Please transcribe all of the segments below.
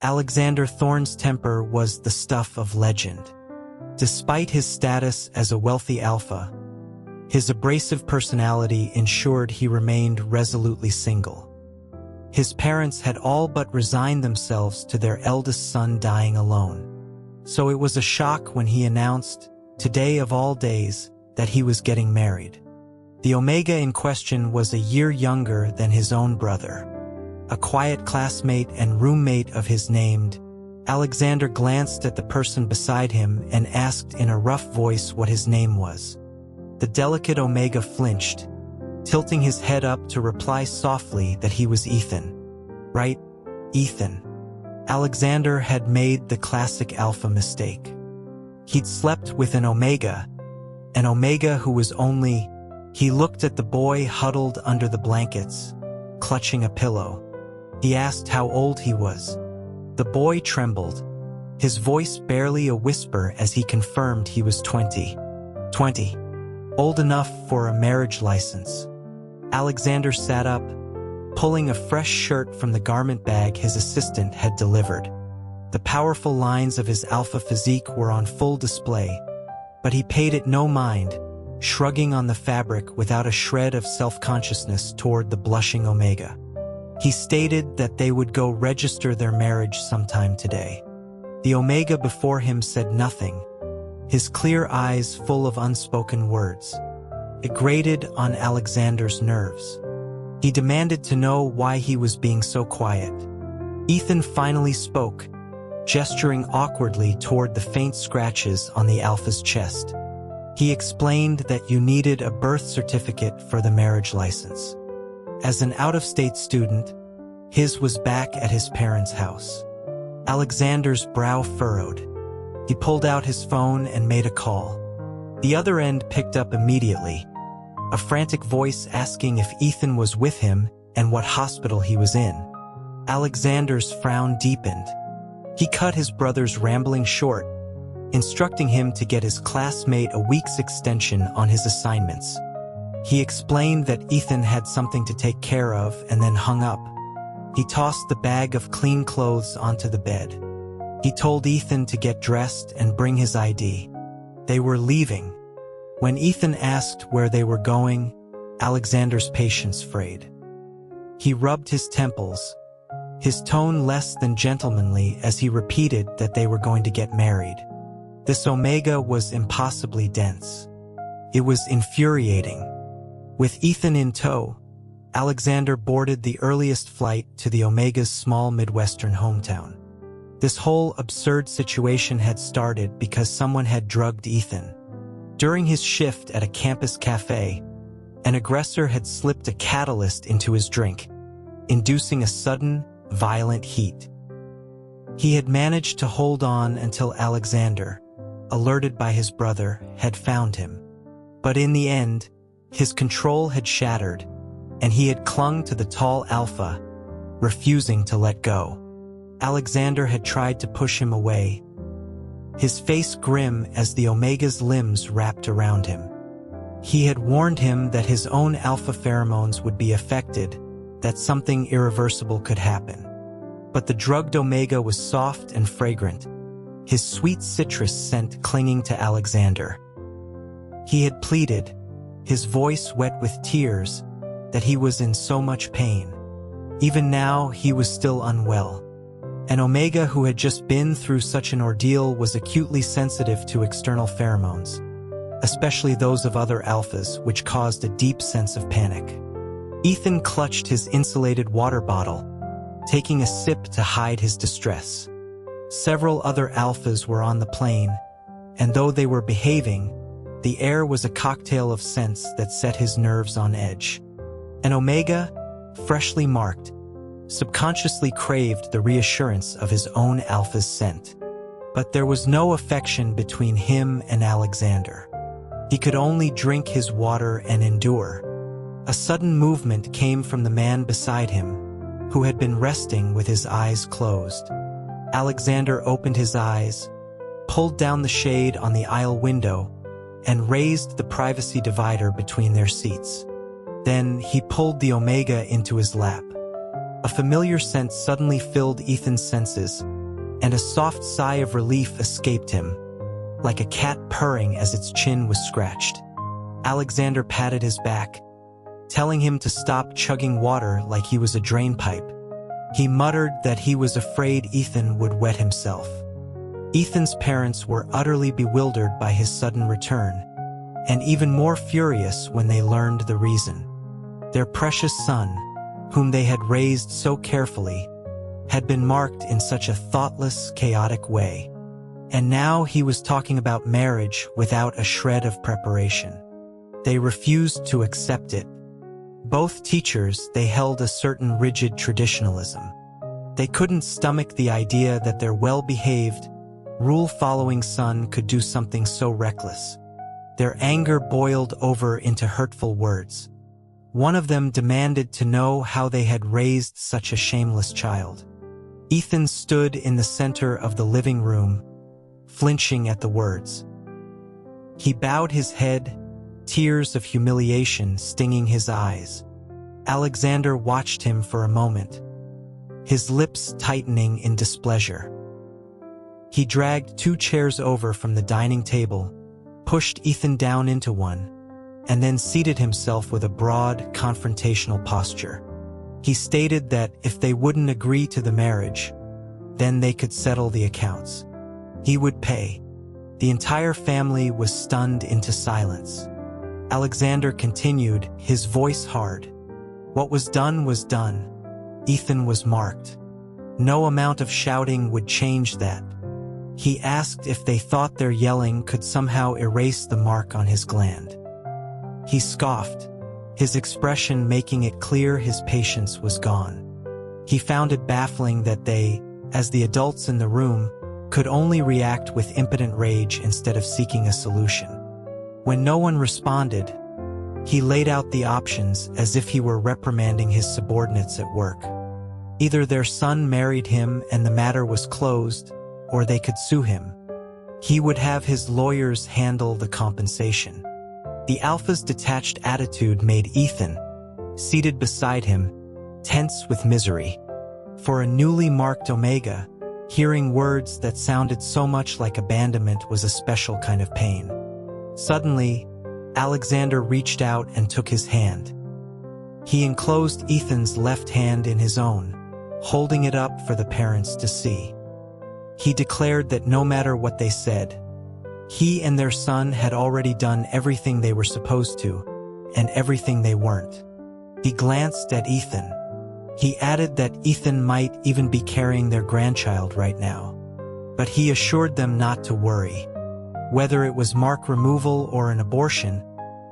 Alexander Thorne's temper was the stuff of legend. Despite his status as a wealthy alpha, his abrasive personality ensured he remained resolutely single. His parents had all but resigned themselves to their eldest son dying alone. So it was a shock when he announced, today of all days, that he was getting married. The Omega in question was a year younger than his own brother. A quiet classmate and roommate of his named. Alexander glanced at the person beside him and asked in a rough voice what his name was. The delicate Omega flinched, tilting his head up to reply softly that he was Ethan. Right, Ethan. Alexander had made the classic alpha mistake. He'd slept with an Omega who was only... He looked at the boy huddled under the blankets, clutching a pillow. He asked how old he was. The boy trembled, his voice barely a whisper as he confirmed he was 20. 20. Old enough for a marriage license. Alexander sat up, pulling a fresh shirt from the garment bag his assistant had delivered. The powerful lines of his alpha physique were on full display, but he paid it no mind, shrugging on the fabric without a shred of self-consciousness toward the blushing Omega. He stated that they would go register their marriage sometime today. The Omega before him said nothing, his clear eyes full of unspoken words. It grated on Alexander's nerves. He demanded to know why he was being so quiet. Ethan finally spoke, gesturing awkwardly toward the faint scratches on the alpha's chest. He explained that you needed a birth certificate for the marriage license. As an out-of-state student, his was back at his parents' house. Alexander's brow furrowed. He pulled out his phone and made a call. The other end picked up immediately, a frantic voice asking if Ethan was with him and what hospital he was in. Alexander's frown deepened. He cut his brother's rambling short, instructing him to get his classmate a week's extension on his assignments. He explained that Ethan had something to take care of and then hung up. He tossed the bag of clean clothes onto the bed. He told Ethan to get dressed and bring his ID. They were leaving. When Ethan asked where they were going, Alexander's patience frayed. He rubbed his temples, his tone less than gentlemanly as he repeated that they were going to get married. This Omega was impossibly dense. It was infuriating. With Ethan in tow, Alexander boarded the earliest flight to the Omega's small Midwestern hometown. This whole absurd situation had started because someone had drugged Ethan. During his shift at a campus cafe, an aggressor had slipped a catalyst into his drink, inducing a sudden, violent heat. He had managed to hold on until Alexander, alerted by his brother, had found him. But in the end, his control had shattered, and he had clung to the tall alpha, refusing to let go. Alexander had tried to push him away, his face grim as the Omega's limbs wrapped around him. He had warned him that his own alpha pheromones would be affected, that something irreversible could happen. But the drugged Omega was soft and fragrant, his sweet citrus scent clinging to Alexander. He had pleaded, his voice wet with tears, that he was in so much pain. Even now, he was still unwell. An Omega who had just been through such an ordeal was acutely sensitive to external pheromones, especially those of other alphas, which caused a deep sense of panic. Ethan clutched his insulated water bottle, taking a sip to hide his distress. Several other alphas were on the plane, and though they were behaving, the air was a cocktail of scents that set his nerves on edge. An Omega, freshly marked, subconsciously craved the reassurance of his own alpha's scent. But there was no affection between him and Alexander. He could only drink his water and endure. A sudden movement came from the man beside him, who had been resting with his eyes closed. Alexander opened his eyes, pulled down the shade on the aisle window, and raised the privacy divider between their seats. Then he pulled the Omega into his lap. A familiar scent suddenly filled Ethan's senses, and a soft sigh of relief escaped him, like a cat purring as its chin was scratched. Alexander patted his back, telling him to stop chugging water like he was a drainpipe. He muttered that he was afraid Ethan would wet himself. Ethan's parents were utterly bewildered by his sudden return, and even more furious when they learned the reason. Their precious son, whom they had raised so carefully, had been marked in such a thoughtless, chaotic way. And now he was talking about marriage without a shred of preparation. They refused to accept it. Both teachers, they held a certain rigid traditionalism. They couldn't stomach the idea that their well-behaved, rule-following son could do something so reckless. Their anger boiled over into hurtful words. One of them demanded to know how they had raised such a shameless child. Ethan stood in the center of the living room, flinching at the words. He bowed his head, tears of humiliation stinging his eyes. Alexander watched him for a moment, his lips tightening in displeasure. He dragged 2 chairs over from the dining table, pushed Ethan down into one, and then seated himself with a broad, confrontational posture. He stated that if they wouldn't agree to the marriage, then they could settle the accounts. He would pay. The entire family was stunned into silence. Alexander continued, his voice hard. What was done was done. Ethan was marked. No amount of shouting would change that. He asked if they thought their yelling could somehow erase the mark on his gland. He scoffed, his expression making it clear his patience was gone. He found it baffling that they, as the adults in the room, could only react with impotent rage instead of seeking a solution. When no one responded, he laid out the options as if he were reprimanding his subordinates at work. Either their son married him and the matter was closed, or they could sue him. He would have his lawyers handle the compensation. The alpha's detached attitude made Ethan, seated beside him, tense with misery. For a newly marked Omega, hearing words that sounded so much like abandonment was a special kind of pain. Suddenly, Alexander reached out and took his hand. He enclosed Ethan's left hand in his own, holding it up for the parents to see. He declared that no matter what they said, he and their son had already done everything they were supposed to, and everything they weren't. He glanced at Ethan. He added that Ethan might even be carrying their grandchild right now. But he assured them not to worry. Whether it was mark removal or an abortion,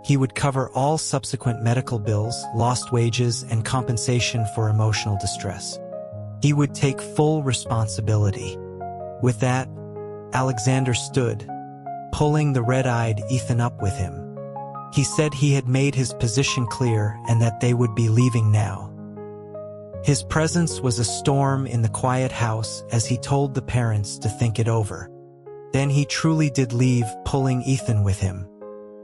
he would cover all subsequent medical bills, lost wages, and compensation for emotional distress. He would take full responsibility. With that, Alexander stood, pulling the red-eyed Ethan up with him. He said he had made his position clear and that they would be leaving now. His presence was a storm in the quiet house as he told the parents to think it over. Then he truly did leave, pulling Ethan with him.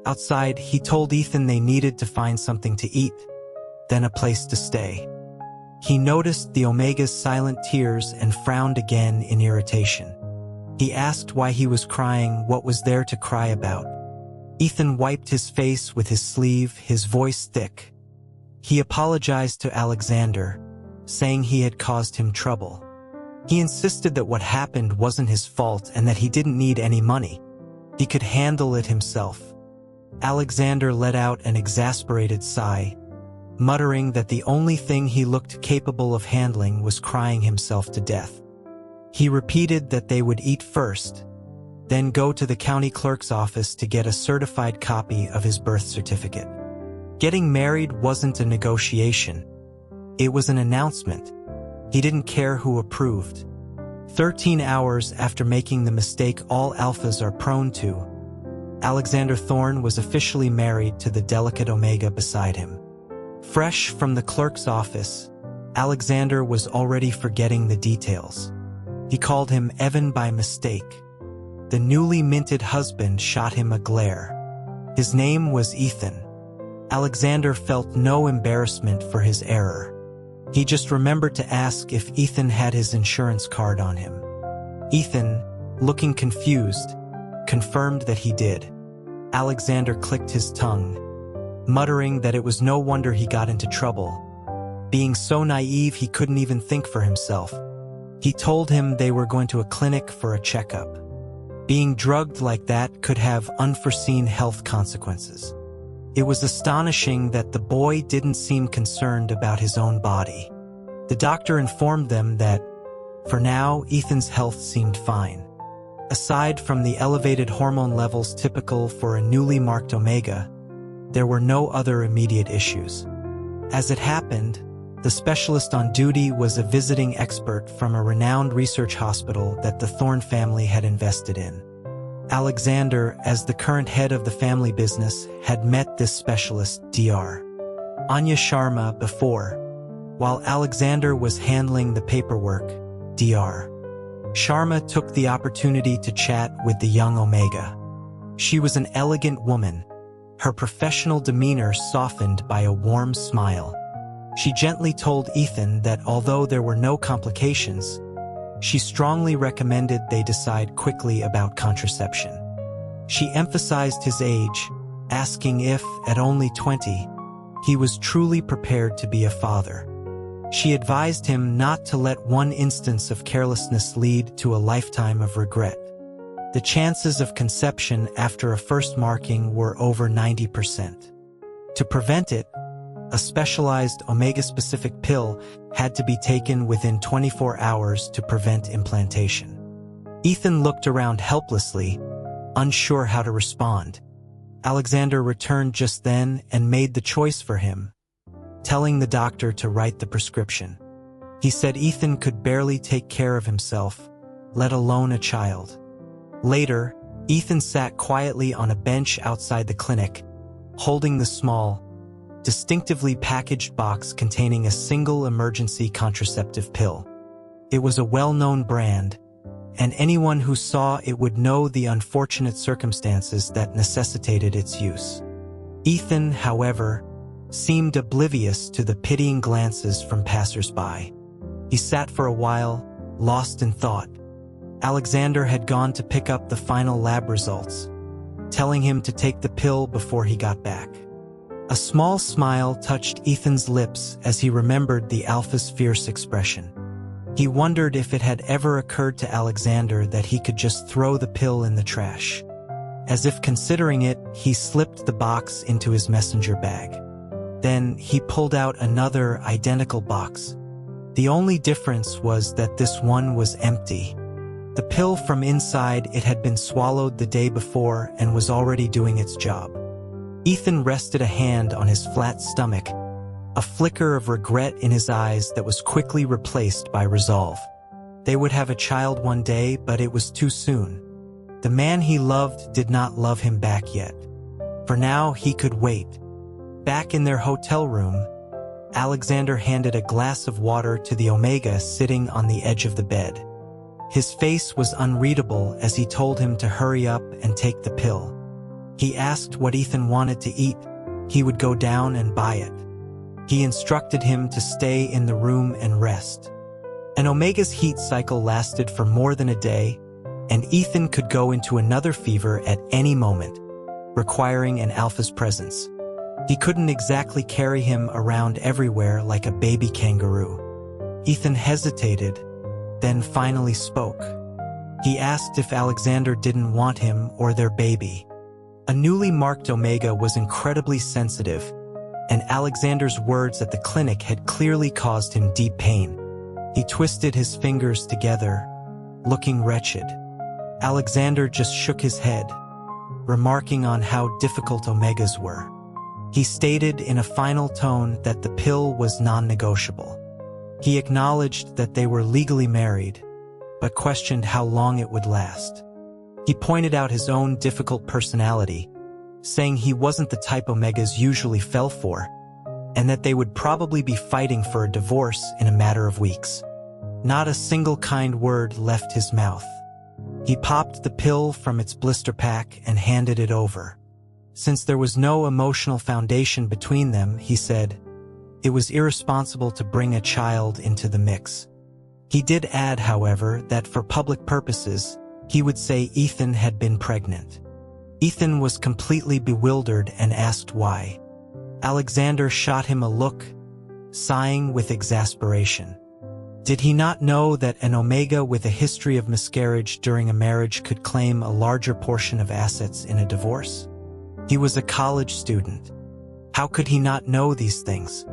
Outside, he told Ethan they needed to find something to eat, then a place to stay. He noticed the Omega's silent tears and frowned again in irritation. He asked why he was crying, what was there to cry about. Ethan wiped his face with his sleeve, his voice thick. He apologized to Alexander, saying he had caused him trouble. He insisted that what happened wasn't his fault and that he didn't need any money. He could handle it himself. Alexander let out an exasperated sigh, muttering that the only thing he looked capable of handling was crying himself to death. He repeated that they would eat first, then go to the county clerk's office to get a certified copy of his birth certificate. Getting married wasn't a negotiation. It was an announcement. He didn't care who approved. 13 hours after making the mistake all alphas are prone to, Alexander Thorne was officially married to the delicate Omega beside him. Fresh from the clerk's office, Alexander was already forgetting the details. He called him Evan by mistake. The newly minted husband shot him a glare. His name was Ethan. Alexander felt no embarrassment for his error. He just remembered to ask if Ethan had his insurance card on him. Ethan, looking confused, confirmed that he did. Alexander clicked his tongue, muttering that it was no wonder he got into trouble. Being so naive he couldn't even think for himself. He told him they were going to a clinic for a checkup. Being drugged like that could have unforeseen health consequences. It was astonishing that the boy didn't seem concerned about his own body. The doctor informed them that, for now, Ethan's health seemed fine. Aside from the elevated hormone levels typical for a newly marked Omega, there were no other immediate issues. As it happened, the specialist on duty was a visiting expert from a renowned research hospital that the Thorne family had invested in. Alexander, as the current head of the family business, had met this specialist, Dr. Anya Sharma, before. While Alexander was handling the paperwork, Dr. Sharma took the opportunity to chat with the young Omega. She was an elegant woman, her professional demeanor softened by a warm smile. She gently told Ethan that although there were no complications, she strongly recommended they decide quickly about contraception. She emphasized his age, asking if, at only 20, he was truly prepared to be a father. She advised him not to let one instance of carelessness lead to a lifetime of regret. The chances of conception after a first marking were over 90%. To prevent it, a specialized Omega-specific pill had to be taken within 24 hours to prevent implantation. Ethan looked around helplessly, unsure how to respond. Alexander returned just then and made the choice for him, telling the doctor to write the prescription. He said Ethan could barely take care of himself, let alone a child. Later, Ethan sat quietly on a bench outside the clinic, holding the small, distinctively packaged box containing a single emergency contraceptive pill. It was a well-known brand, and anyone who saw it would know the unfortunate circumstances that necessitated its use. Ethan, however, seemed oblivious to the pitying glances from passers-by. He sat for a while, lost in thought. Alexander had gone to pick up the final lab results, telling him to take the pill before he got back. A small smile touched Ethan's lips as he remembered the alpha's fierce expression. He wondered if it had ever occurred to Alexander that he could just throw the pill in the trash. As if considering it, he slipped the box into his messenger bag. Then he pulled out another identical box. The only difference was that this one was empty. The pill from inside it had been swallowed the day before and was already doing its job. Ethan rested a hand on his flat stomach, a flicker of regret in his eyes that was quickly replaced by resolve. They would have a child one day, but it was too soon. The man he loved did not love him back yet. For now, he could wait. Back in their hotel room, Alexander handed a glass of water to the Omega sitting on the edge of the bed. His face was unreadable as he told him to hurry up and take the pill. He asked what Ethan wanted to eat. He would go down and buy it. He instructed him to stay in the room and rest. An Omega's heat cycle lasted for more than a day, and Ethan could go into another fever at any moment, requiring an alpha's presence. He couldn't exactly carry him around everywhere like a baby kangaroo. Ethan hesitated, then finally spoke. He asked if Alexander didn't want him or their baby. A newly marked Omega was incredibly sensitive, and Alexander's words at the clinic had clearly caused him deep pain. He twisted his fingers together, looking wretched. Alexander just shook his head, remarking on how difficult Omegas were. He stated in a final tone that the pill was non-negotiable. He acknowledged that they were legally married, but questioned how long it would last. He pointed out his own difficult personality, saying he wasn't the type Omegas usually fell for, and that they would probably be fighting for a divorce in a matter of weeks. Not a single kind word left his mouth. He popped the pill from its blister pack and handed it over. Since there was no emotional foundation between them, he said, it was irresponsible to bring a child into the mix. He did add, however, that for public purposes, he would say Ethan had been pregnant. Ethan was completely bewildered and asked why. Alexander shot him a look, sighing with exasperation. Did he not know that an Omega with a history of miscarriage during a marriage could claim a larger portion of assets in a divorce? He was a college student. How could he not know these things?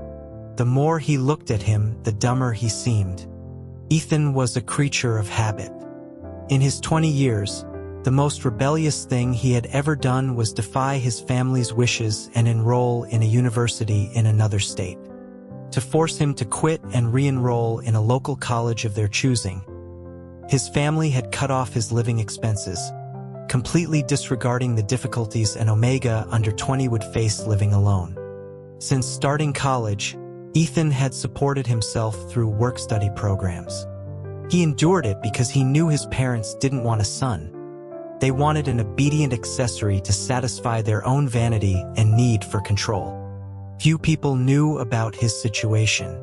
The more he looked at him, the dumber he seemed. Ethan was a creature of habit. In his 20 years, the most rebellious thing he had ever done was defy his family's wishes and enroll in a university in another state. To force him to quit and re-enroll in a local college of their choosing. His family had cut off his living expenses, completely disregarding the difficulties an Omega under 20 would face living alone. Since starting college, Ethan had supported himself through work-study programs. He endured it because he knew his parents didn't want a son. They wanted an obedient accessory to satisfy their own vanity and need for control. Few people knew about his situation.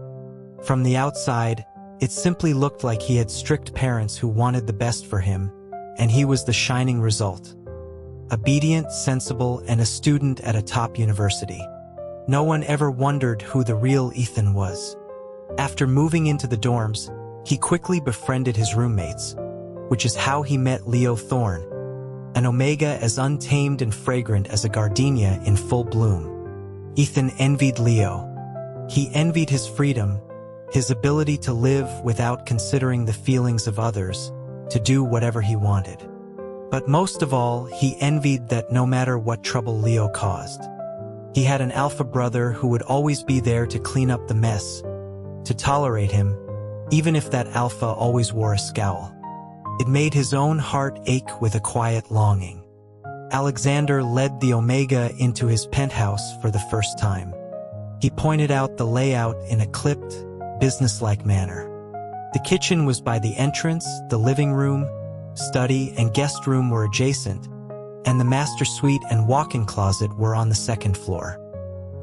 From the outside, it simply looked like he had strict parents who wanted the best for him, and he was the shining result. Obedient, sensible, and a student at a top university. No one ever wondered who the real Ethan was. After moving into the dorms, he quickly befriended his roommates, which is how he met Leo Thorne, an Omega as untamed and fragrant as a gardenia in full bloom. Ethan envied Leo. He envied his freedom, his ability to live without considering the feelings of others, to do whatever he wanted. But most of all, he envied that no matter what trouble Leo caused, he had an alpha brother who would always be there to clean up the mess, to tolerate him, even if that alpha always wore a scowl. It made his own heart ache with a quiet longing. Alexander led the Omega into his penthouse for the first time. He pointed out the layout in a clipped, businesslike manner. The kitchen was by the entrance, the living room, study, and guest room were adjacent, and the master suite and walk-in closet were on the second floor.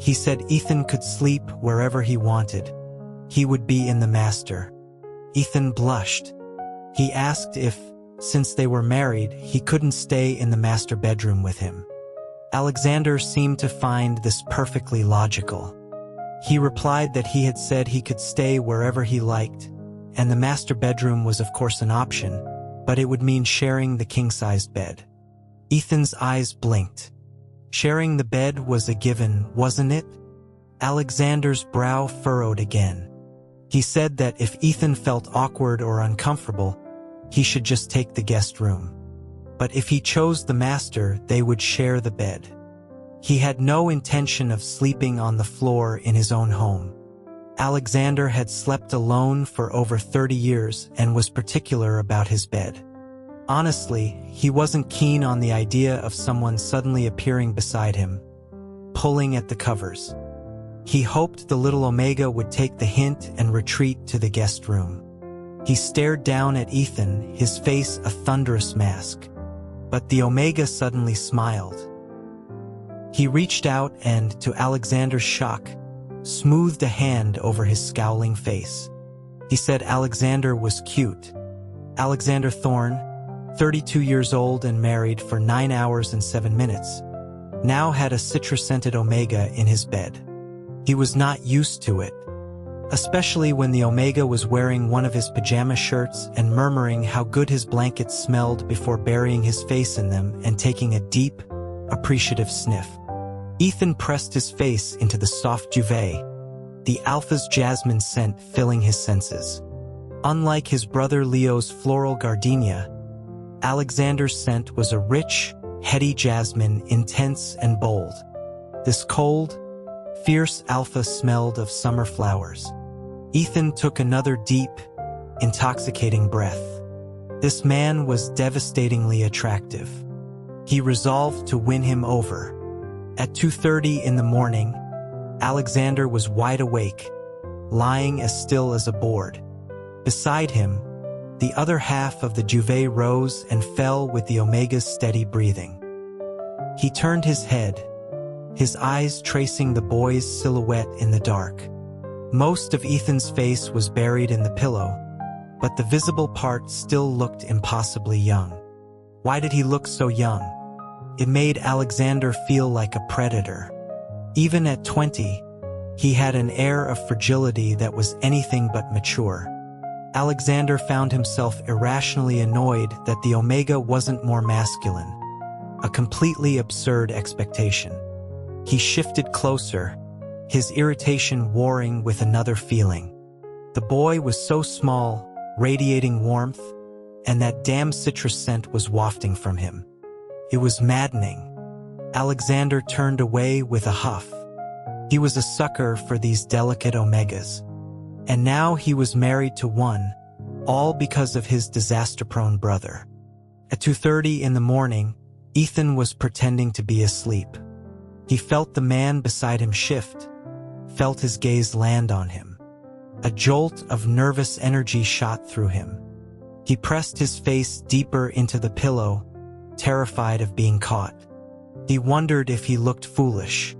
He said Ethan could sleep wherever he wanted. He would be in the master. Ethan blushed. He asked if, since they were married, he couldn't stay in the master bedroom with him. Alexander seemed to find this perfectly logical. He replied that he had said he could stay wherever he liked, and the master bedroom was of course an option, but it would mean sharing the king-sized bed. Ethan's eyes blinked. Sharing the bed was a given, wasn't it? Alexander's brow furrowed again. He said that if Ethan felt awkward or uncomfortable, he should just take the guest room. But if he chose the master, they would share the bed. He had no intention of sleeping on the floor in his own home. Alexander had slept alone for over 30 years and was particular about his bed. Honestly, he wasn't keen on the idea of someone suddenly appearing beside him, pulling at the covers. He hoped the little Omega would take the hint and retreat to the guest room. He stared down at Ethan, his face a thunderous mask. But the Omega suddenly smiled. He reached out and, to Alexander's shock, smoothed a hand over his scowling face. He said Alexander was cute. Alexander Thorne, 32 years old and married for 9 hours and 7 minutes, now had a citrus-scented Omega in his bed. He was not used to it, especially when the Omega was wearing one of his pajama shirts and murmuring how good his blankets smelled before burying his face in them and taking a deep, appreciative sniff. Ethan pressed his face into the soft duvet, the alpha's jasmine scent filling his senses. Unlike his brother Leo's floral gardenia, Alexander's scent was a rich, heady jasmine, intense and bold. This cold, fierce alpha smelled of summer flowers. Ethan took another deep, intoxicating breath. This man was devastatingly attractive. He resolved to win him over. At 2:30 in the morning, Alexander was wide awake, lying as still as a board. Beside him, the other half of the duvet rose and fell with the Omega's steady breathing. He turned his head, his eyes tracing the boy's silhouette in the dark. Most of Ethan's face was buried in the pillow, but the visible part still looked impossibly young. Why did he look so young? It made Alexander feel like a predator. Even at 20, he had an air of fragility that was anything but mature. Alexander found himself irrationally annoyed that the Omega wasn't more masculine, a completely absurd expectation. He shifted closer, his irritation warring with another feeling. The boy was so small, radiating warmth, and that damn citrus scent was wafting from him. It was maddening. Alexander turned away with a huff. He was a sucker for these delicate Omegas. And now he was married to one, all because of his disaster-prone brother. At 2:30 in the morning, Ethan was pretending to be asleep. He felt the man beside him shift, felt his gaze land on him. A jolt of nervous energy shot through him. He pressed his face deeper into the pillow, terrified of being caught. He wondered if he looked foolish.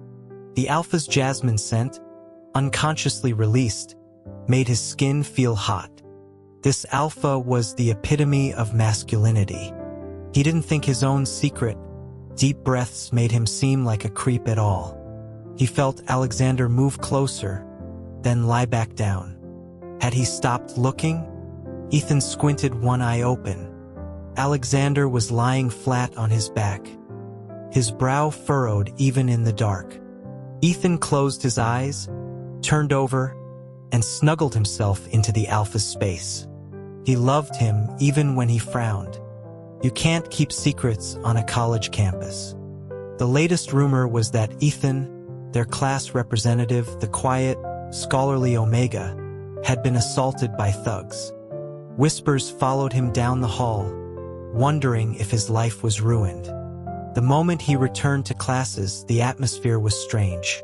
The alpha's jasmine scent, unconsciously released, made his skin feel hot. This alpha was the epitome of masculinity. He didn't think his own secret, deep breaths made him seem like a creep at all. He felt Alexander move closer, then lie back down. Had he stopped looking? Ethan squinted, one eye open. Alexander was lying flat on his back, his brow furrowed even in the dark. Ethan closed his eyes, turned over, and snuggled himself into the alpha's space. He loved him even when he frowned. You can't keep secrets on a college campus. The latest rumor was that Ethan, their class representative, the quiet, scholarly Omega, had been assaulted by thugs. Whispers followed him down the hall, wondering if his life was ruined. The moment he returned to classes, the atmosphere was strange.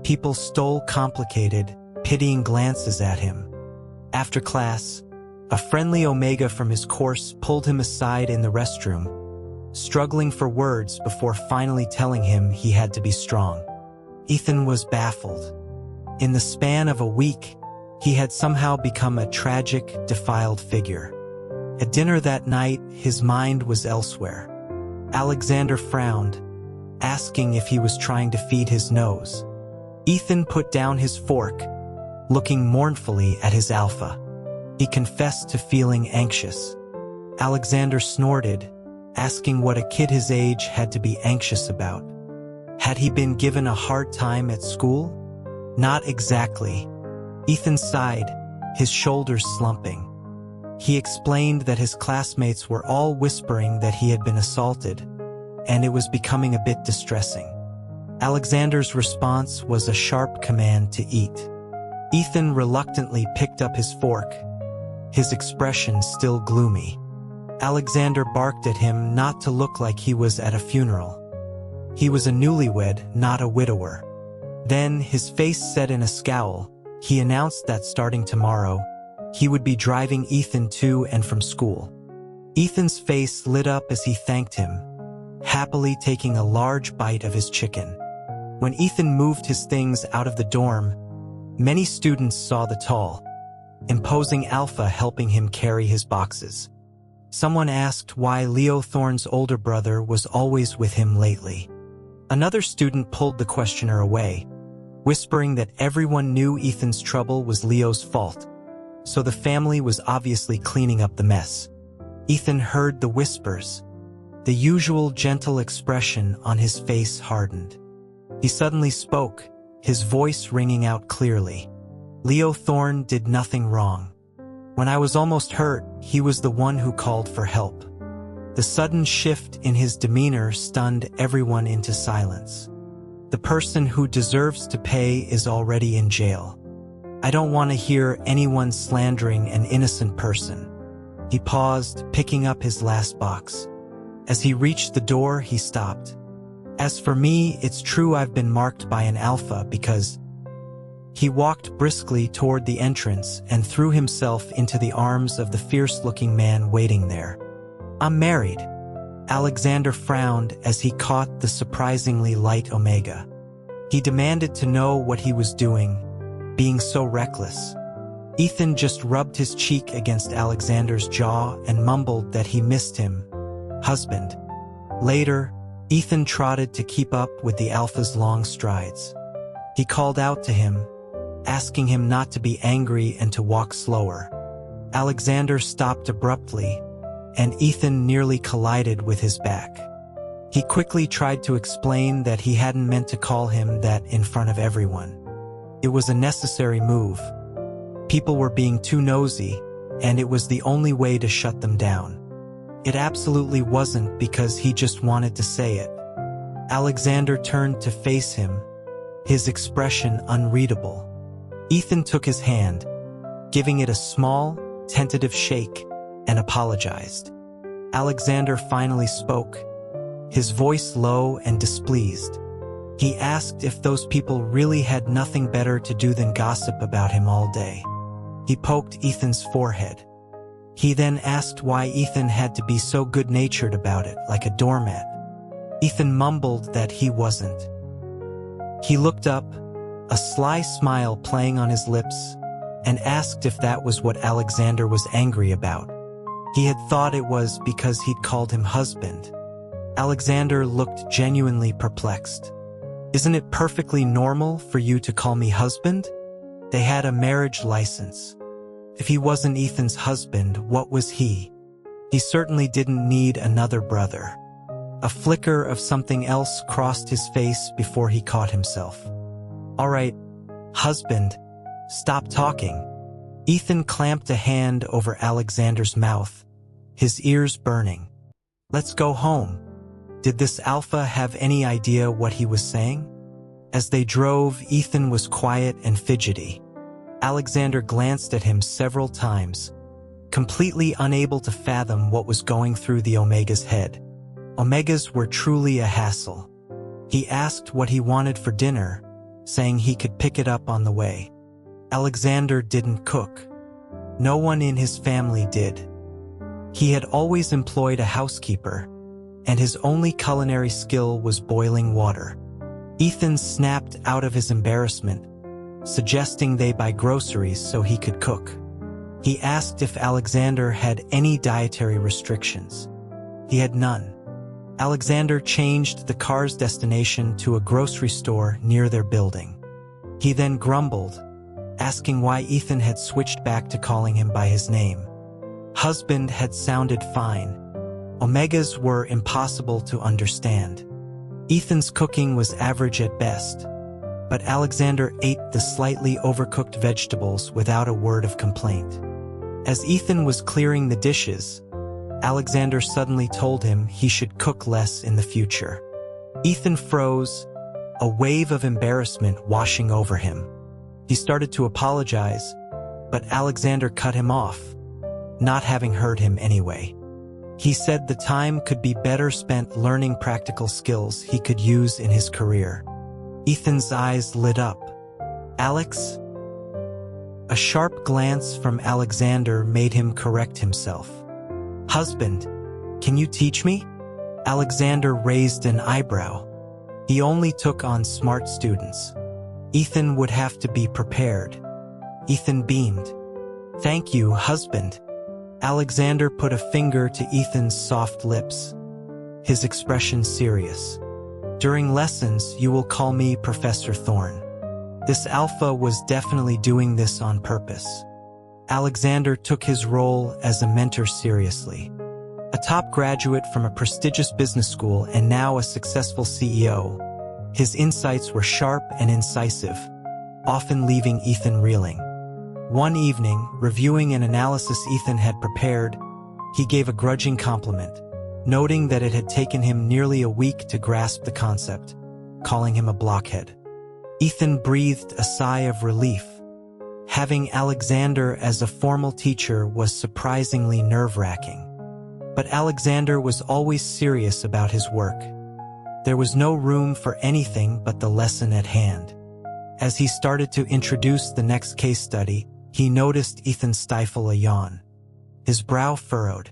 People stole complicated, pitying glances at him. After class, a friendly Omega from his course pulled him aside in the restroom, struggling for words before finally telling him he had to be strong. Ethan was baffled. In the span of a week, he had somehow become a tragic, defiled figure. At dinner that night, his mind was elsewhere. Alexander frowned, asking if he was trying to feed his nose. Ethan put down his fork, looking mournfully at his alpha. He confessed to feeling anxious. Alexander snorted, asking what a kid his age had to be anxious about. Had he been given a hard time at school? Not exactly. Ethan sighed, his shoulders slumping. He explained that his classmates were all whispering that he had been assaulted, and it was becoming a bit distressing. Alexander's response was a sharp command to eat. Ethan reluctantly picked up his fork, his expression still gloomy. Alexander barked at him not to look like he was at a funeral. He was a newlywed, not a widower. Then, his face set in a scowl, he announced that starting tomorrow, he would be driving Ethan to and from school. Ethan's face lit up as he thanked him, happily taking a large bite of his chicken. When Ethan moved his things out of the dorm, many students saw the tall, imposing alpha helping him carry his boxes. Someone asked why Leo Thorne's older brother was always with him lately. Another student pulled the questioner away, whispering that everyone knew Ethan's trouble was Leo's fault, so the family was obviously cleaning up the mess. Ethan heard the whispers. The usual gentle expression on his face hardened. He suddenly spoke, his voice ringing out clearly. Leo Thorne did nothing wrong. When I was almost hurt, he was the one who called for help. The sudden shift in his demeanor stunned everyone into silence. The person who deserves to pay is already in jail. I don't want to hear anyone slandering an innocent person. He paused, picking up his last box. As he reached the door, he stopped. As for me, it's true I've been marked by an alpha because... He walked briskly toward the entrance and threw himself into the arms of the fierce-looking man waiting there. I'm married. Alexander frowned as he caught the surprisingly light Omega. He demanded to know what he was doing, being so reckless. Ethan just rubbed his cheek against Alexander's jaw and mumbled that he missed him. Husband. Later, Ethan trotted to keep up with the alpha's long strides. He called out to him, asking him not to be angry and to walk slower. Alexander stopped abruptly, and Ethan nearly collided with his back. He quickly tried to explain that he hadn't meant to call him that in front of everyone. It was a necessary move. People were being too nosy, and it was the only way to shut them down. It absolutely wasn't because he just wanted to say it. Alexander turned to face him, his expression unreadable. Ethan took his hand, giving it a small, tentative shake, and apologized. Alexander finally spoke, his voice low and displeased. He asked if those people really had nothing better to do than gossip about him all day. He poked Ethan's forehead. He then asked why Ethan had to be so good-natured about it, like a doormat. Ethan mumbled that he wasn't. He looked up, a sly smile playing on his lips, and asked if that was what Alexander was angry about. He had thought it was because he'd called him husband. Alexander looked genuinely perplexed. Isn't it perfectly normal for you to call me husband? They had a marriage license. If he wasn't Ethan's husband, what was he? He certainly didn't need another brother. A flicker of something else crossed his face before he caught himself. All right, husband, stop talking. Ethan clamped a hand over Alexander's mouth, his ears burning. Let's go home. Did this alpha have any idea what he was saying? As they drove, Ethan was quiet and fidgety. Alexander glanced at him several times, completely unable to fathom what was going through the Omega's head. Omegas were truly a hassle. He asked what he wanted for dinner, saying he could pick it up on the way. Alexander didn't cook. No one in his family did. He had always employed a housekeeper, and his only culinary skill was boiling water. Ethan snapped out of his embarrassment, suggesting they buy groceries so he could cook. He asked if Alexander had any dietary restrictions. He had none. Alexander changed the car's destination to a grocery store near their building. He then grumbled, asking why Ethan had switched back to calling him by his name. Husband had sounded fine. Omegas were impossible to understand. Ethan's cooking was average at best, but Alexander ate the slightly overcooked vegetables without a word of complaint. As Ethan was clearing the dishes, Alexander suddenly told him he should cook less in the future. Ethan froze, a wave of embarrassment washing over him. He started to apologize, but Alexander cut him off, not having heard him anyway. He said the time could be better spent learning practical skills he could use in his career. Ethan's eyes lit up. Alex? A sharp glance from Alexander made him correct himself. Husband, can you teach me? Alexander raised an eyebrow. He only took on smart students. Ethan would have to be prepared. Ethan beamed. Thank you, husband. Alexander put a finger to Ethan's soft lips, his expression serious. During lessons, you will call me Professor Thorne. This alpha was definitely doing this on purpose. Alexander took his role as a mentor seriously. A top graduate from a prestigious business school and now a successful CEO, his insights were sharp and incisive, often leaving Ethan reeling. One evening, reviewing an analysis Ethan had prepared, he gave a grudging compliment, noting that it had taken him nearly a week to grasp the concept, calling him a blockhead. Ethan breathed a sigh of relief. Having Alexander as a formal teacher was surprisingly nerve-wracking. But Alexander was always serious about his work. There was no room for anything but the lesson at hand. As he started to introduce the next case study, he noticed Ethan stifle a yawn. His brow furrowed.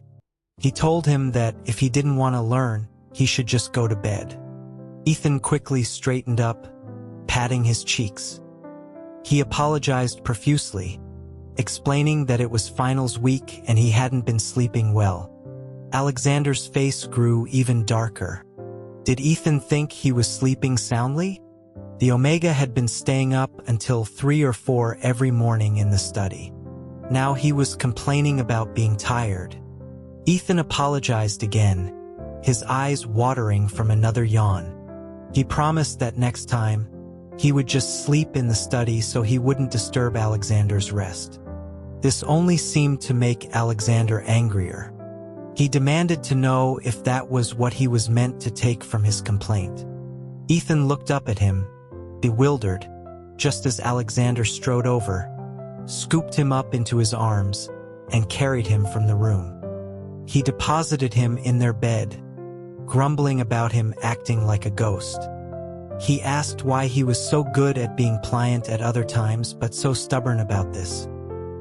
He told him that if he didn't want to learn, he should just go to bed. Ethan quickly straightened up, patting his cheeks. He apologized profusely, explaining that it was finals week and he hadn't been sleeping well. Alexander's face grew even darker. Did Ethan think he was sleeping soundly? The Omega had been staying up until 3 or 4 every morning in the study. Now he was complaining about being tired. Ethan apologized again, his eyes watering from another yawn. He promised that next time, he would just sleep in the study so he wouldn't disturb Alexander's rest. This only seemed to make Alexander angrier. He demanded to know if that was what he was meant to take from his complaint. Ethan looked up at him, bewildered, just as Alexander strode over, scooped him up into his arms, and carried him from the room. He deposited him in their bed, grumbling about him acting like a ghost. He asked why he was so good at being pliant at other times but so stubborn about this.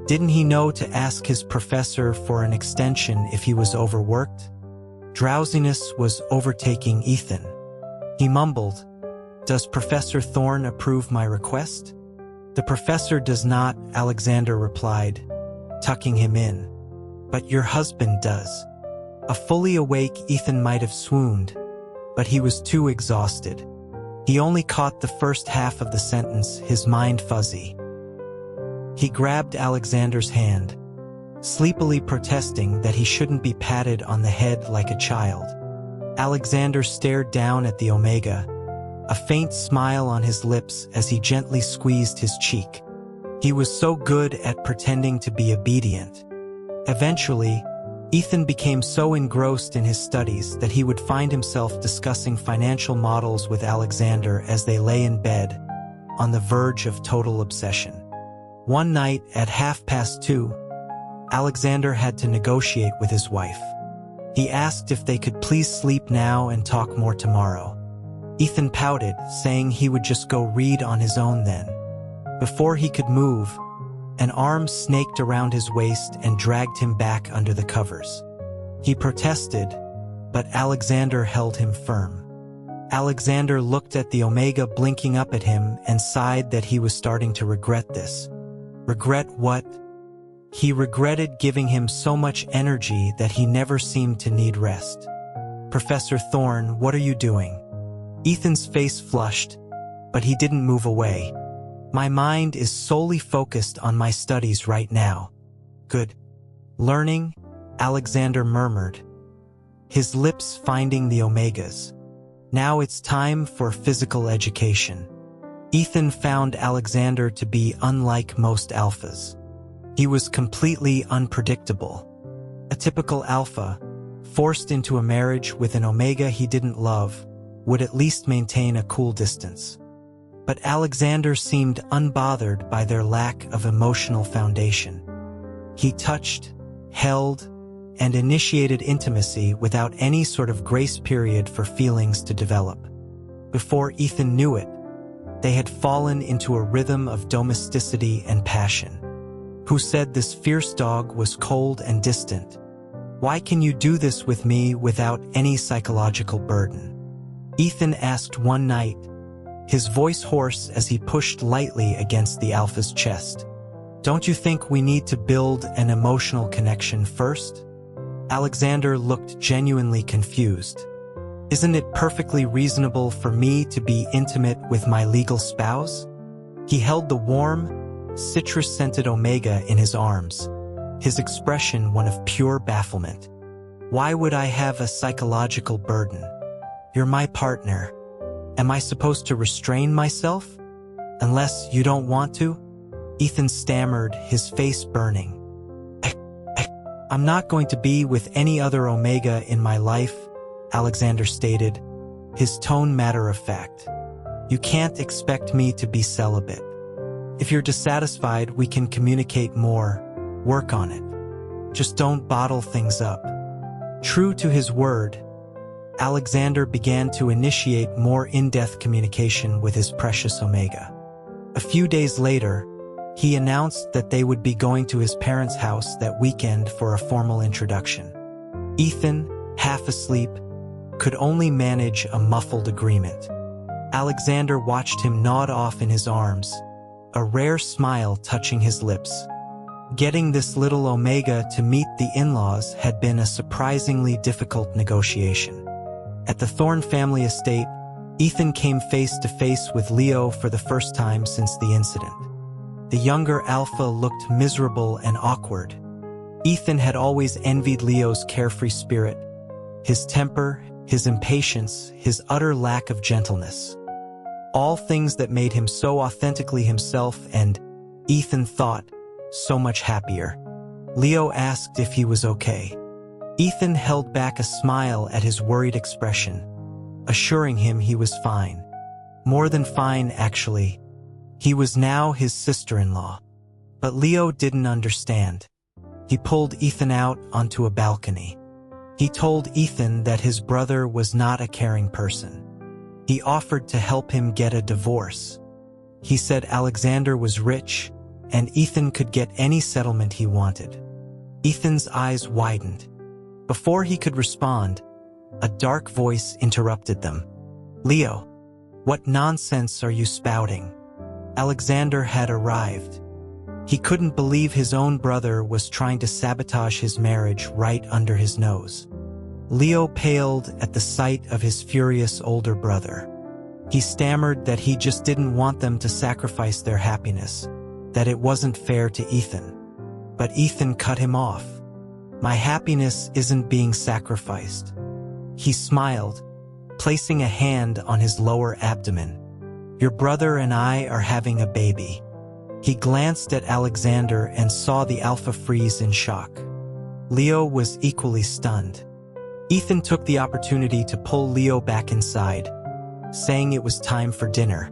Didn't he know to ask his professor for an extension if he was overworked? Drowsiness was overtaking Ethan. He mumbled, "Does Professor Thorn approve my request?" "The professor does not," Alexander replied, tucking him in. "But your husband does." A fully awake Ethan might have swooned, but he was too exhausted. He only caught the first half of the sentence, his mind fuzzy. He grabbed Alexander's hand, sleepily protesting that he shouldn't be patted on the head like a child. Alexander stared down at the Omega, a faint smile on his lips as he gently squeezed his cheek. He was so good at pretending to be obedient. Eventually, Ethan became so engrossed in his studies that he would find himself discussing financial models with Alexander as they lay in bed, on the verge of total obsession. One night at 2:30, Alexander had to negotiate with his wife. He asked if they could please sleep now and talk more tomorrow. Ethan pouted, saying he would just go read on his own then. Before he could move, an arm snaked around his waist and dragged him back under the covers. He protested, but Alexander held him firm. Alexander looked at the Omega blinking up at him and sighed that he was starting to regret this. Regret what? He regretted giving him so much energy that he never seemed to need rest. "Professor Thorn, what are you doing?" Ethan's face flushed, but he didn't move away. "My mind is solely focused on my studies right now." "Good. Learning?" Alexander murmured, his lips finding the Omegas. "Now it's time for physical education." Ethan found Alexander to be unlike most alphas. He was completely unpredictable. A typical alpha, forced into a marriage with an Omega he didn't love, would at least maintain a cool distance. But Alexander seemed unbothered by their lack of emotional foundation. He touched, held, and initiated intimacy without any sort of grace period for feelings to develop. Before Ethan knew it, they had fallen into a rhythm of domesticity and passion. Who said this fierce dog was cold and distant? Why can you do this with me without any psychological burden? Ethan asked one night, his voice hoarse as he pushed lightly against the alpha's chest. "Don't you think we need to build an emotional connection first?" Alexander looked genuinely confused. "Isn't it perfectly reasonable for me to be intimate with my legal spouse?" He held the warm, citrus-scented Omega in his arms, his expression one of pure bafflement. "Why would I have a psychological burden? You're my partner. Am I supposed to restrain myself? Unless you don't want to?" Ethan stammered, his face burning. "I'm not going to be with any other Omega in my life," Alexander stated, his tone matter-of-fact. "You can't expect me to be celibate. If you're dissatisfied, we can communicate more, work on it. Just don't bottle things up." True to his word, Alexander began to initiate more in-depth communication with his precious Omega. A few days later, he announced that they would be going to his parents' house that weekend for a formal introduction. Ethan, half asleep, could only manage a muffled agreement. Alexander watched him nod off in his arms, a rare smile touching his lips. Getting this little Omega to meet the in-laws had been a surprisingly difficult negotiation. At the Thorne family estate, Ethan came face to face with Leo for the first time since the incident. The younger Alpha looked miserable and awkward. Ethan had always envied Leo's carefree spirit, his temper, his impatience, his utter lack of gentleness. All things that made him so authentically himself and, Ethan thought, so much happier. Leo asked if he was okay. Ethan held back a smile at his worried expression, assuring him he was fine. More than fine, actually. He was now his sister-in-law. But Leo didn't understand. He pulled Ethan out onto a balcony. He told Ethan that his brother was not a caring person. He offered to help him get a divorce. He said Alexander was rich, and Ethan could get any settlement he wanted. Ethan's eyes widened. Before he could respond, a dark voice interrupted them. "Leo, what nonsense are you spouting?" Alexander had arrived. He couldn't believe his own brother was trying to sabotage his marriage right under his nose. Leo paled at the sight of his furious older brother. He stammered that he just didn't want them to sacrifice their happiness, that it wasn't fair to Ethan. But Ethan cut him off. "My happiness isn't being sacrificed." He smiled, placing a hand on his lower abdomen. "Your brother and I are having a baby." He glanced at Alexander and saw the Alpha freeze in shock. Leo was equally stunned. Ethan took the opportunity to pull Leo back inside, saying it was time for dinner.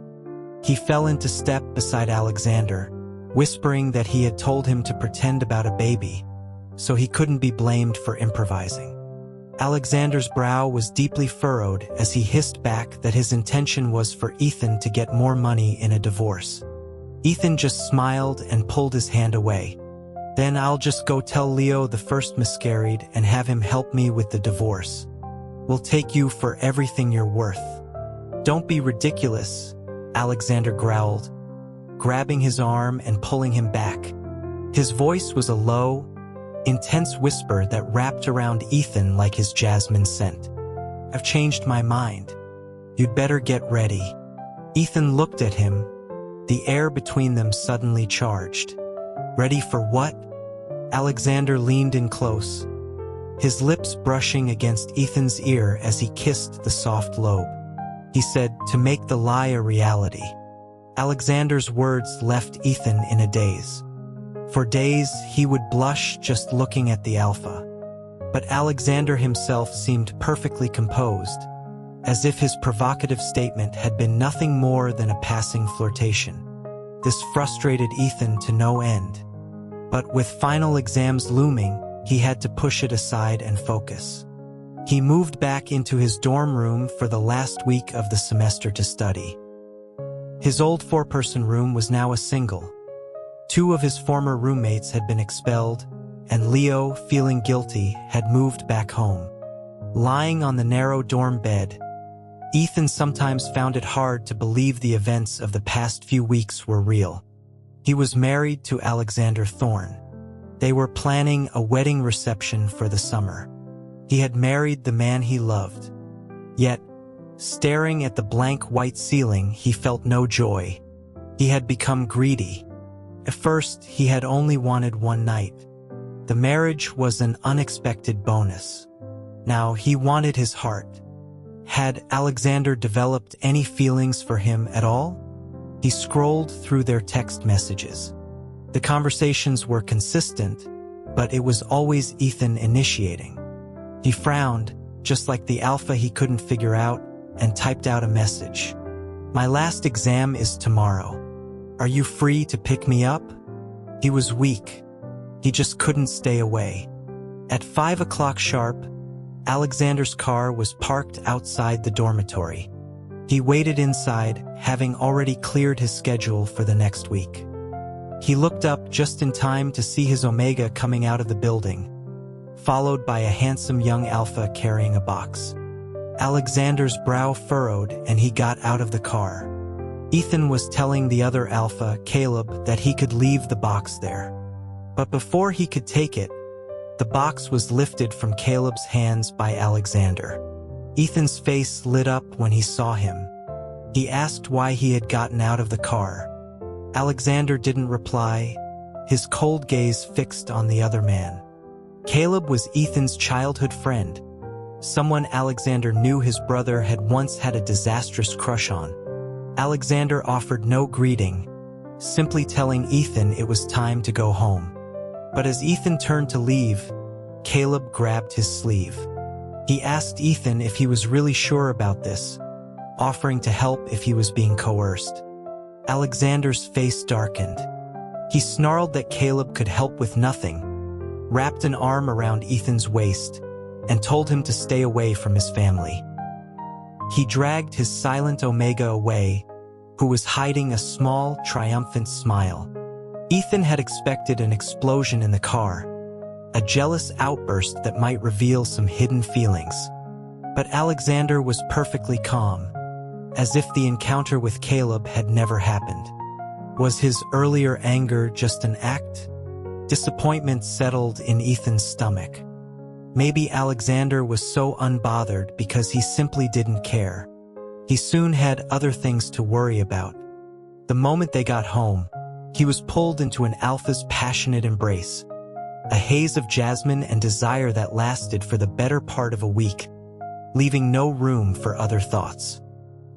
He fell into step beside Alexander, whispering that he had told him to pretend about a baby, so he couldn't be blamed for improvising. Alexander's brow was deeply furrowed as he hissed back that his intention was for Ethan to get more money in a divorce. Ethan just smiled and pulled his hand away. "Then I'll just go tell Leo the first miscarried and have him help me with the divorce. We'll take you for everything you're worth." "Don't be ridiculous," Alexander growled, grabbing his arm and pulling him back. His voice was a low, intense whisper that wrapped around Ethan like his jasmine scent. "I've changed my mind. You'd better get ready." Ethan looked at him, the air between them suddenly charged. "Ready for what?" Alexander leaned in close, his lips brushing against Ethan's ear as he kissed the soft lobe. He said, "To make the lie a reality." Alexander's words left Ethan in a daze. For days, he would blush just looking at the Alpha. But Alexander himself seemed perfectly composed, as if his provocative statement had been nothing more than a passing flirtation. This frustrated Ethan to no end. But with final exams looming, he had to push it aside and focus. He moved back into his dorm room for the last week of the semester to study. His old four-person room was now a single. Two of his former roommates had been expelled, and Leo, feeling guilty, had moved back home. Lying on the narrow dorm bed, Ethan sometimes found it hard to believe the events of the past few weeks were real. He was married to Alexander Thorne. They were planning a wedding reception for the summer. He had married the man he loved. Yet, staring at the blank white ceiling, he felt no joy. He had become greedy. At first, he had only wanted one night. The marriage was an unexpected bonus. Now he wanted his heart. Had Alexander developed any feelings for him at all? He scrolled through their text messages. The conversations were consistent, but it was always Ethan initiating. He frowned, just like the Alpha he couldn't figure out, and typed out a message. "My last exam is tomorrow. Are you free to pick me up?" He was weak. He just couldn't stay away. At 5 o'clock sharp, Alexander's car was parked outside the dormitory. He waited inside, having already cleared his schedule for the next week. He looked up just in time to see his Omega coming out of the building, followed by a handsome young Alpha carrying a box. Alexander's brow furrowed and he got out of the car. Ethan was telling the other Alpha, Caleb, that he could leave the box there. But before he could take it, the box was lifted from Caleb's hands by Alexander. Ethan's face lit up when he saw him. He asked why he had gotten out of the car. Alexander didn't reply, his cold gaze fixed on the other man. Caleb was Ethan's childhood friend, someone Alexander knew his brother had once had a disastrous crush on. Alexander offered no greeting, simply telling Ethan it was time to go home. But as Ethan turned to leave, Caleb grabbed his sleeve. He asked Ethan if he was really sure about this, offering to help if he was being coerced. Alexander's face darkened. He snarled that Caleb could help with nothing, wrapped an arm around Ethan's waist, and told him to stay away from his family. He dragged his silent Omega away, who was hiding a small, triumphant smile. Ethan had expected an explosion in the car, a jealous outburst that might reveal some hidden feelings. But Alexander was perfectly calm, as if the encounter with Caleb had never happened. Was his earlier anger just an act? Disappointment settled in Ethan's stomach. Maybe Alexander was so unbothered because he simply didn't care. He soon had other things to worry about. The moment they got home, he was pulled into an alpha's passionate embrace, a haze of jasmine and desire that lasted for the better part of a week, leaving no room for other thoughts.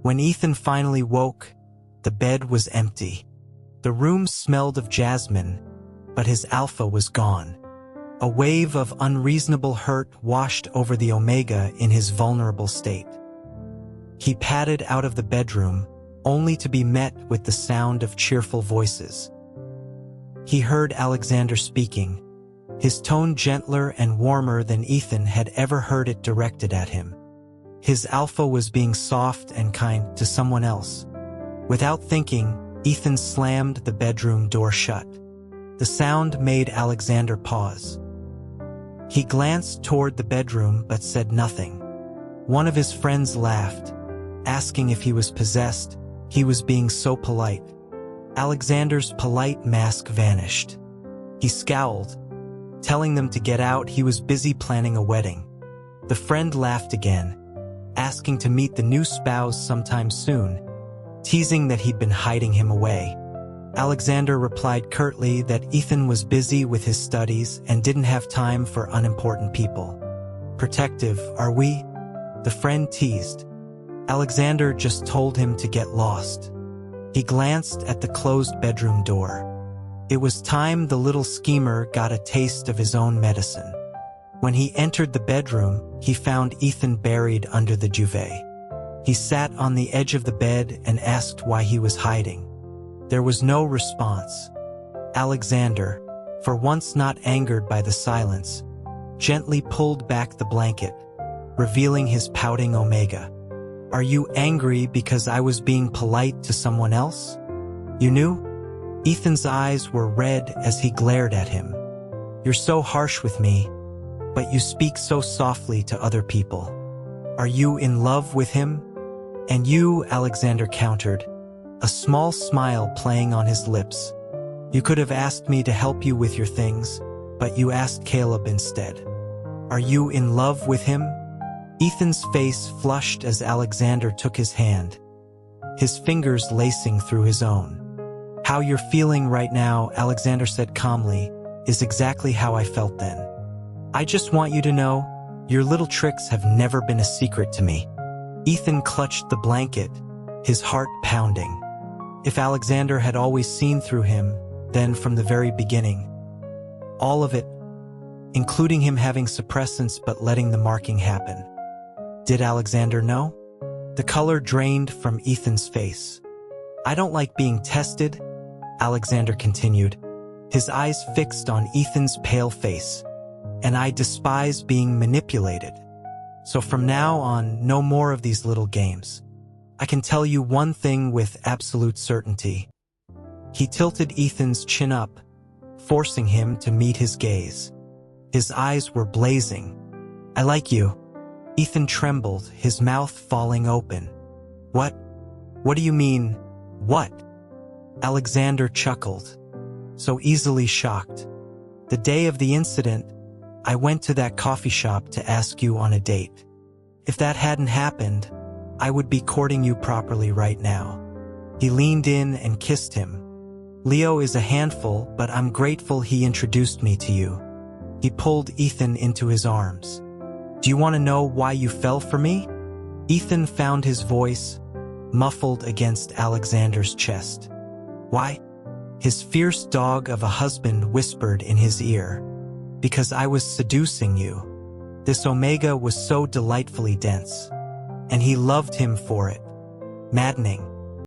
When Ethan finally woke, the bed was empty. The room smelled of jasmine, but his alpha was gone. A wave of unreasonable hurt washed over the Omega in his vulnerable state. He padded out of the bedroom, only to be met with the sound of cheerful voices. He heard Alexander speaking, his tone gentler and warmer than Ethan had ever heard it directed at him. His alpha was being soft and kind to someone else. Without thinking, Ethan slammed the bedroom door shut. The sound made Alexander pause. He glanced toward the bedroom but said nothing. One of his friends laughed, asking if he was possessed. He was being so polite. Alexander's polite mask vanished. He scowled, telling them to get out. He was busy planning a wedding. The friend laughed again, asking to meet the new spouse sometime soon, teasing that he'd been hiding him away. Alexander replied curtly that Ethan was busy with his studies and didn't have time for unimportant people. Protective, are we? The friend teased. Alexander just told him to get lost. He glanced at the closed bedroom door. It was time the little schemer got a taste of his own medicine. When he entered the bedroom, he found Ethan buried under the duvet. He sat on the edge of the bed and asked why he was hiding. There was no response. Alexander, for once not angered by the silence, gently pulled back the blanket, revealing his pouting Omega. Are you angry because I was being polite to someone else? You knew? Ethan's eyes were red as he glared at him. You're so harsh with me, but you speak so softly to other people. Are you in love with him? And you, Alexander countered, a small smile playing on his lips. You could have asked me to help you with your things, but you asked Caleb instead. Are you in love with him? Ethan's face flushed as Alexander took his hand, his fingers lacing through his own. How you're feeling right now, Alexander said calmly, is exactly how I felt then. I just want you to know, your little tricks have never been a secret to me. Ethan clutched the blanket, his heart pounding. If Alexander had always seen through him, then from the very beginning, all of it, including him having suppressants but letting the marking happen. Did Alexander know? The color drained from Ethan's face. I don't like being tested, Alexander continued, his eyes fixed on Ethan's pale face. And I despise being manipulated. So from now on, no more of these little games. I can tell you one thing with absolute certainty. He tilted Ethan's chin up, forcing him to meet his gaze. His eyes were blazing. I like you. Ethan trembled, his mouth falling open. What? What do you mean, what? Alexander chuckled, so easily shocked. The day of the incident, I went to that coffee shop to ask you on a date. If that hadn't happened, I would be courting you properly right now." He leaned in and kissed him. "Leo is a handful, but I'm grateful he introduced me to you." He pulled Ethan into his arms. "Do you want to know why you fell for me?" Ethan found his voice muffled against Alexander's chest. "Why?" His fierce dog of a husband whispered in his ear. "Because I was seducing you." This Omega was so delightfully dense. And he loved him for it. Maddening.